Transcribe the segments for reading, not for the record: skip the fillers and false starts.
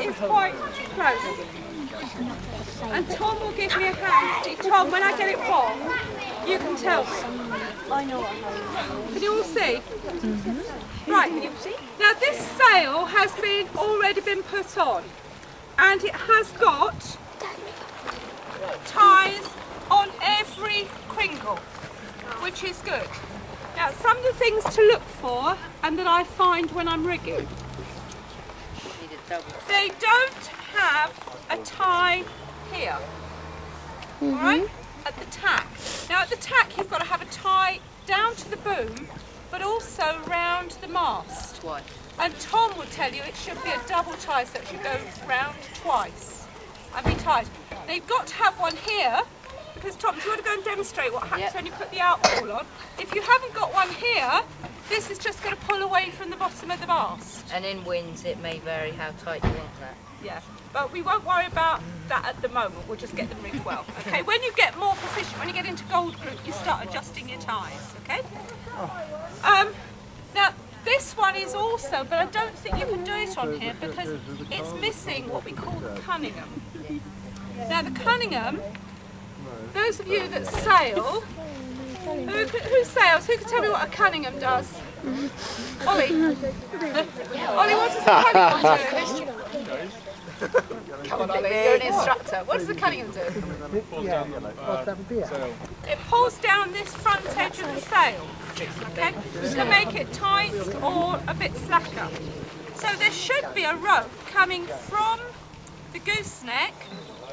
is quite close. And Tom will give me a hand. See, Tom, when I get it wrong, you can tell me. I know what. Can you all see? Right. Now this sail has already been put on, and it has got ties on every cringle, which is good. Now some of the things to look for, and that I find when I'm rigging, they don't have a tie here, alright, at the tack. Now at the tack you've got to have a tie down to the boom, but also round the mast. Twice. And Tom will tell you it should be a double tie, so it should go round twice and be tied. Now you've got to have one here, because Tom, do you want to go and demonstrate what happens when you put the outfall on? If you haven't got one here, this is just going to pull away from the bottom of the mast. And in winds it may vary how tight you want that. Yeah, but we won't worry about that at the moment, we'll just get them rigged well. Okay, when you get more proficient, when you get into gold group, you start adjusting your ties, okay? Now, this one is also, but I don't think you can do it on here because it's missing what we call the Cunningham. Now the Cunningham, those of you that sail, who sails? Who can tell me what a Cunningham does? Ollie? Ollie, what does the Cunningham do? Come on, Ollie, you're an instructor. What does the Cunningham do? It pulls down this front edge of the sail, okay, to make it tight or a bit slacker. So there should be a rope coming from the gooseneck,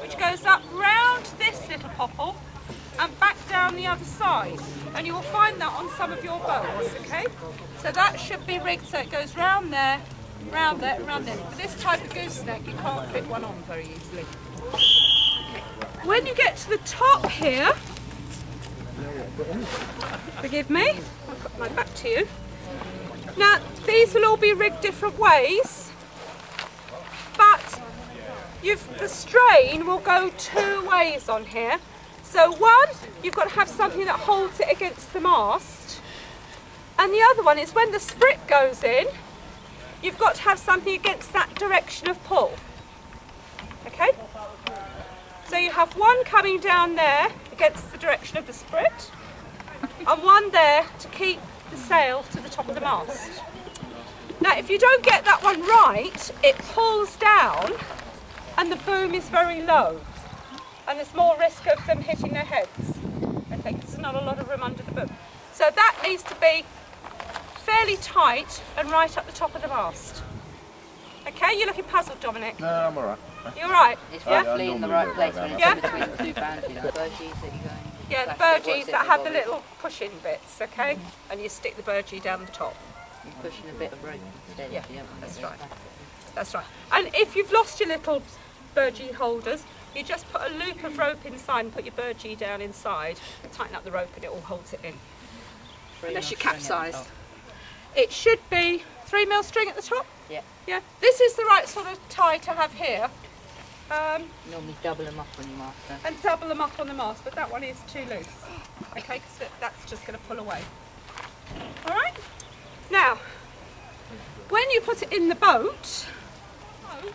which goes up round this little popple and back down the other side, and you will find that on some of your boats, okay? So that should be rigged so it goes round there, round there, round there. But this type of gooseneck, you can't fit one on very easily. Okay. When you get to the top here, forgive me, I'll put my back to you. Now, these will all be rigged different ways, but the strain will go two ways on here. So one, you've got to have something that holds it against the mast, and the other one is when the sprit goes in, you've got to have something against that direction of pull. Okay? So you have one coming down there against the direction of the sprit, and one there to keep the sail to the top of the mast. Now if you don't get that one right, it pulls down and the boom is very low, and there's more risk of them hitting their heads. Okay, because there's not a lot of room under the boom. So that needs to be fairly tight and right up the top of the mast. Okay, you're looking puzzled, Dominic. No, I'm alright. You're right? It's roughly in the right place when it's in between the two bands, you know, burgees that you go in. Yeah, the burgees that have the little push-in bits, okay? And you stick the burgee down the top. You're pushing a bit of rope instead. Yeah, that's right. That's right. And if you've lost your little burgee holders, you just put a loop of rope inside and put your burgee down inside, tighten up the rope and it all holds it in. Unless you capsize. It should be 3mm string at the top? Yeah. Yeah. This is the right sort of tie to have here. Normally double them up on your mast. And double them up on the mast, but that one is too loose. Okay, because that's just going to pull away. Alright? Now, when you put it in the boat,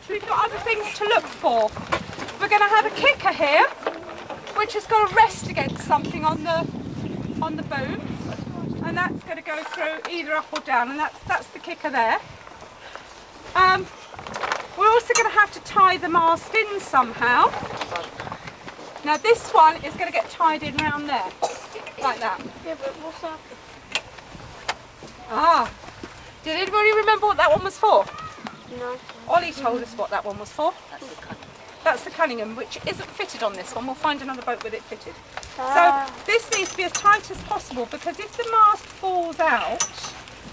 we've got other things to look for. We're going to have a kicker here, which has got to rest against something on the boom, and that's going to go through either up or down, and that's the kicker there. We're also going to have to tie the mast in somehow. Now this one is going to get tied in round there, like that. Yeah, but what's that? Ah, did anybody remember what that one was for? No. Ollie told us what that one was for. That's the Cunningham. That's the Cunningham, which isn't fitted on this one. We'll find another boat with it fitted. So this needs to be as tight as possible, because if the mast falls out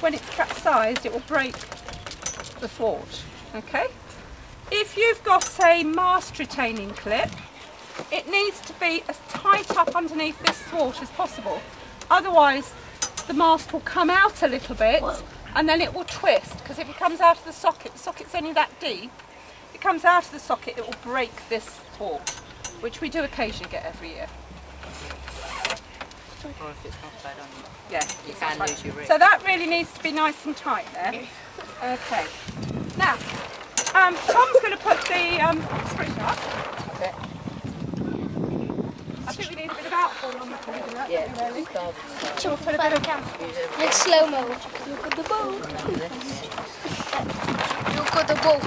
when it's capsized, it will break the thwart. Okay? If you've got a mast retaining clip, it needs to be as tight up underneath this thwart as possible. Otherwise, the mast will come out a little bit and then it will twist, because if it comes out of the socket's only that deep, if it comes out of the socket, it will break this thwart, which we do occasionally get every year. Or if it's not tied on, Yeah, you can lose your rig. so that really needs to be nice and tight there. Okay. Now, Tom's going to put the spring up. Okay. I think we need a bit of outboard on the top. Yeah. Like slow-mo. Look at the boat. Look at the boat.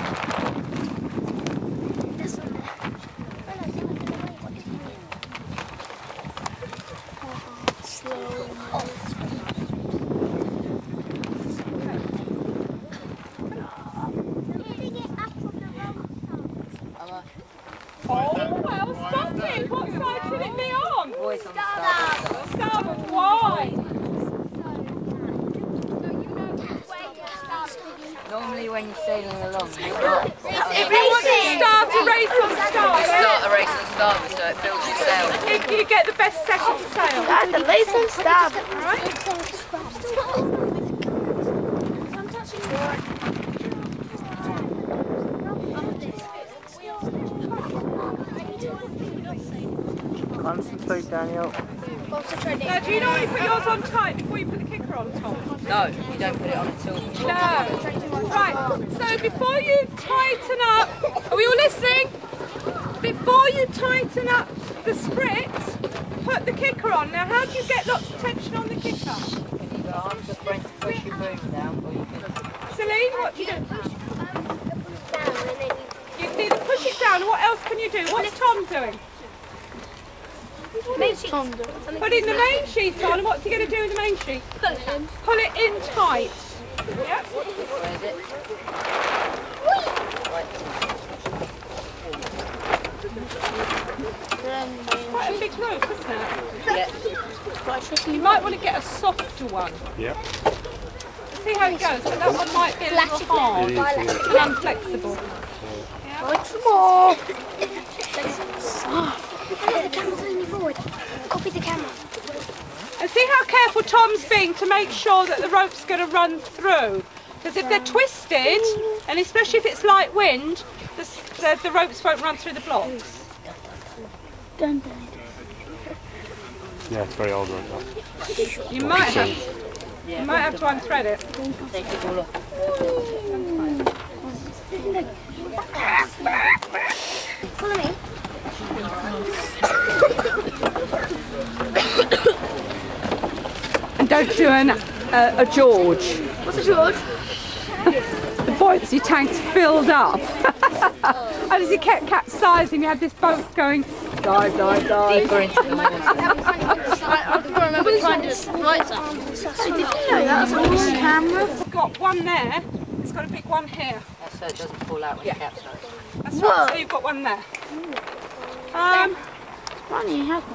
Oh, well spotted. What side should it be on? Always on the starboard. Starboard. Why? Normally when you're sailing along, you If you want to start a race on starboard, start a race on starboard so it fills your sail. if you get the best second sail. And the race on starboard. Concentrate, Daniel. Now, do you normally put yours on tight before you put the kicker on, Tom? No, you don't put it on until... No. Right, so before you tighten up, are we all listening? Before you tighten up the sprit, put the kicker on. Now, how do you get lots of tension on the kicker? You ask the friend to push your boom down, or you can... Celine, what do you do? You can either push it down, or what else can you do? What's Tom doing? Putting the main sheet on, and what's he going to do with the main sheet? Pull it in tight. Yep. Where is it? Quite a big rope, isn't it? Yeah. You might want to get a softer one. Yep. See how it goes, but that one might be a little hard and unflexible. The camera's leaning forward. Copy the camera. And see how careful Tom's being to make sure that the rope's going to run through. Because if they're twisted, and especially if it's light wind, the ropes won't run through the blocks. Dun, Yeah, it's very old right now. You might have to unthread it. Take it all off. Follow me. And don't do a George. What's a George? The buoyancy tank's filled up. And as he kept capsizing, you had this boat going dive, dive, dive. Deeper into the water. I remember trying to write that. Did you know that's on camera? We've got one there. It's got a big one here. That's so it doesn't fall out when you capsize. That's right. So you've got one there.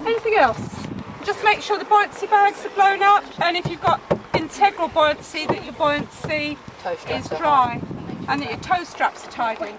Anything else? Just make sure the buoyancy bags are blown up, and if you've got integral buoyancy, that your buoyancy is dry, and that your toe straps are tied in.